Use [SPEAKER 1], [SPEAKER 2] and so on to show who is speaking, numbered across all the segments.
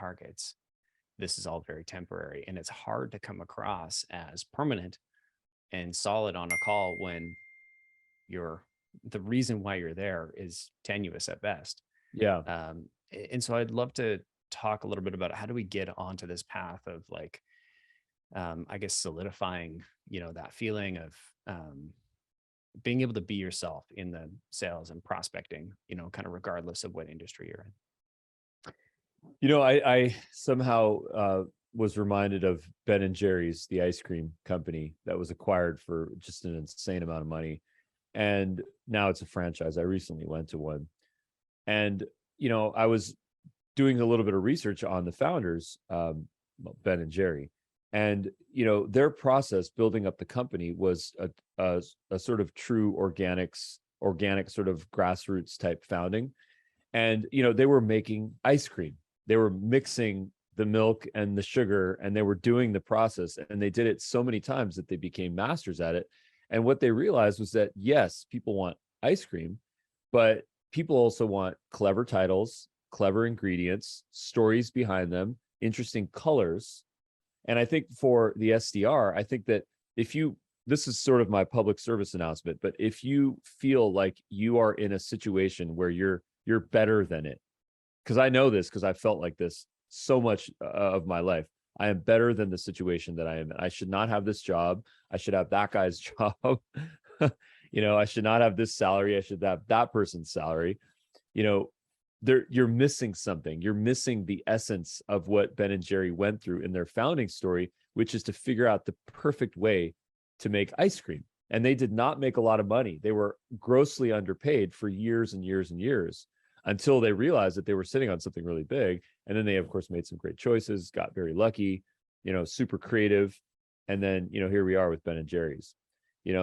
[SPEAKER 1] targets, this is all very temporary. And it's hard to come across as permanent and solid on a call when you're the reason why you're there is tenuous at best.
[SPEAKER 2] Yeah.
[SPEAKER 1] And so I'd love to talk a little bit about how do we get onto this path of like, I guess solidifying, that feeling of being able to be yourself in the sales and prospecting, kind of regardless of what industry you're in.
[SPEAKER 2] I somehow was reminded of Ben and Jerry's, the ice cream company that was acquired for just an insane amount of money. And now it's a franchise. I recently went to one. And, I was doing a little bit of research on the founders, Ben and Jerry. And, their process building up the company was a sort of true organic sort of grassroots type founding. And, they were making ice cream. They were mixing the milk and the sugar, and they were doing the process. And they did it so many times that they became masters at it. And what they realized was that, yes, people want ice cream, but people also want clever titles, clever ingredients, stories behind them, interesting colors. And I think for the SDR, I think that this is sort of my public service announcement, but if you feel like you are in a situation where you're better than it, because I know this because I felt like this so much of my life. I am better than the situation that I am in. I should not have this job. I should have that guy's job. I should not have this salary. I should have that person's salary. You're missing something. You're missing the essence of what Ben and Jerry went through in their founding story, which is to figure out the perfect way to make ice cream. And they did not make a lot of money. They were grossly underpaid for years and years and years until they realized that they were sitting on something really big. And then they, of course, made some great choices, got very lucky, super creative. And then, here we are with Ben and Jerry's,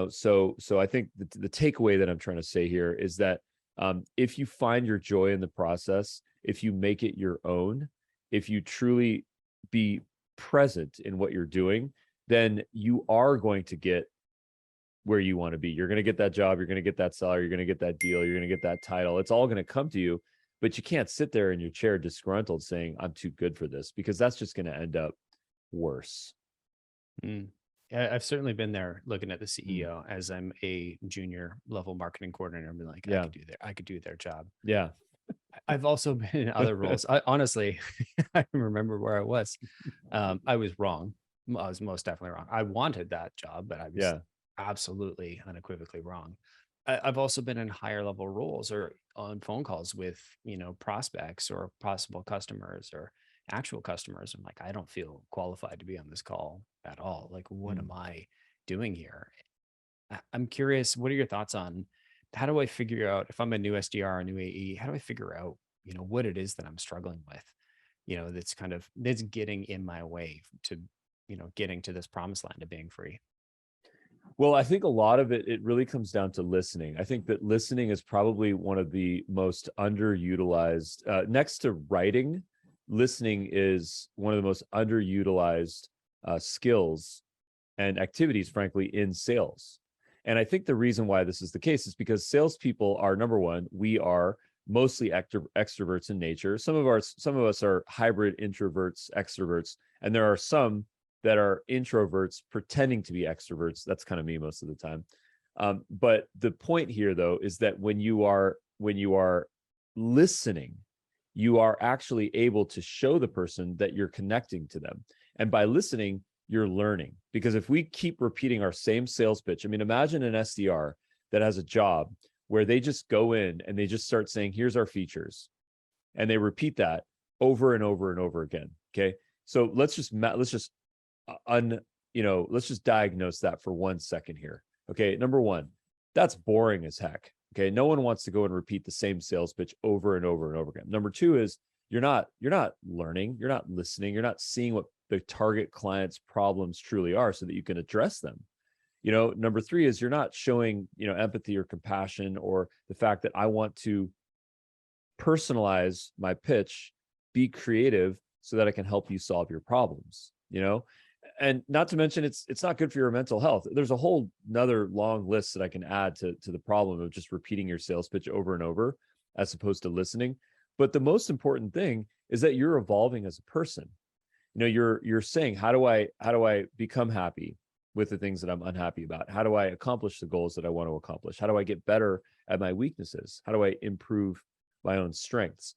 [SPEAKER 2] so I think the takeaway that I'm trying to say here is that if you find your joy in the process, if you make it your own, if you truly be present in what you're doing, then you are going to get where you want to be. You're going to get that job. You're going to get that salary. You're going to get that deal. You're going to get that title. It's all going to come to you, but you can't sit there in your chair disgruntled saying, I'm too good for this, because that's just going to end up worse.
[SPEAKER 1] Yeah, I've certainly been there looking at the CEO as I'm a junior level marketing coordinator and be like,
[SPEAKER 2] Yeah.
[SPEAKER 1] I could do their job.
[SPEAKER 2] Yeah.
[SPEAKER 1] I've also been in other roles. Honestly, I remember where I was. I was wrong. I was most definitely wrong. I wanted that job, but I was absolutely unequivocally wrong. I've also been in higher level roles or on phone calls with, prospects or possible customers or actual customers. I'm like, I don't feel qualified to be on this call at all. Like, what am I doing here? I'm curious, what are your thoughts on how do I figure out if I'm a new SDR, a new AE, how do I figure out, what it is that I'm struggling with, that's getting in my way to, getting to this promised land of being free?
[SPEAKER 2] Well, I think a lot of it really comes down to listening. I think that listening is probably one of the most underutilized, next to writing. Listening is one of the most underutilized skills and activities, frankly, in sales. And I think the reason why this is the case is because salespeople are, number one, we are mostly extroverts in nature. Some of us are hybrid introverts, extroverts, and there are some that are introverts pretending to be extroverts. That's kind of me most of the time. But the point here, though, is that when you are listening, you are actually able to show the person that you're connecting to them. And by listening, you're learning. Because if we keep repeating our same sales pitch, I mean, imagine an SDR that has a job where they just go in and they just start saying, here's our features. And they repeat that over and over and over again. Okay. So let's just diagnose that for 1 second here. Okay. Number one, that's boring as heck. Okay. No one wants to go and repeat the same sales pitch over and over and over again. Number two is you're not learning, you're not listening, you're not seeing what the target client's problems truly are so that you can address them. Number three is you're not showing, empathy or compassion or the fact that I want to personalize my pitch, be creative so that I can help you solve your problems, and not to mention it's not good for your mental health. There's a whole nother long list that I can add to the problem of just repeating your sales pitch over and over as opposed to listening. But the most important thing is that you're evolving as a person. You're saying, how do I become happy with the things that I'm unhappy about? How do I accomplish the goals that I want to accomplish? How do I get better at my weaknesses? How do I improve my own strengths?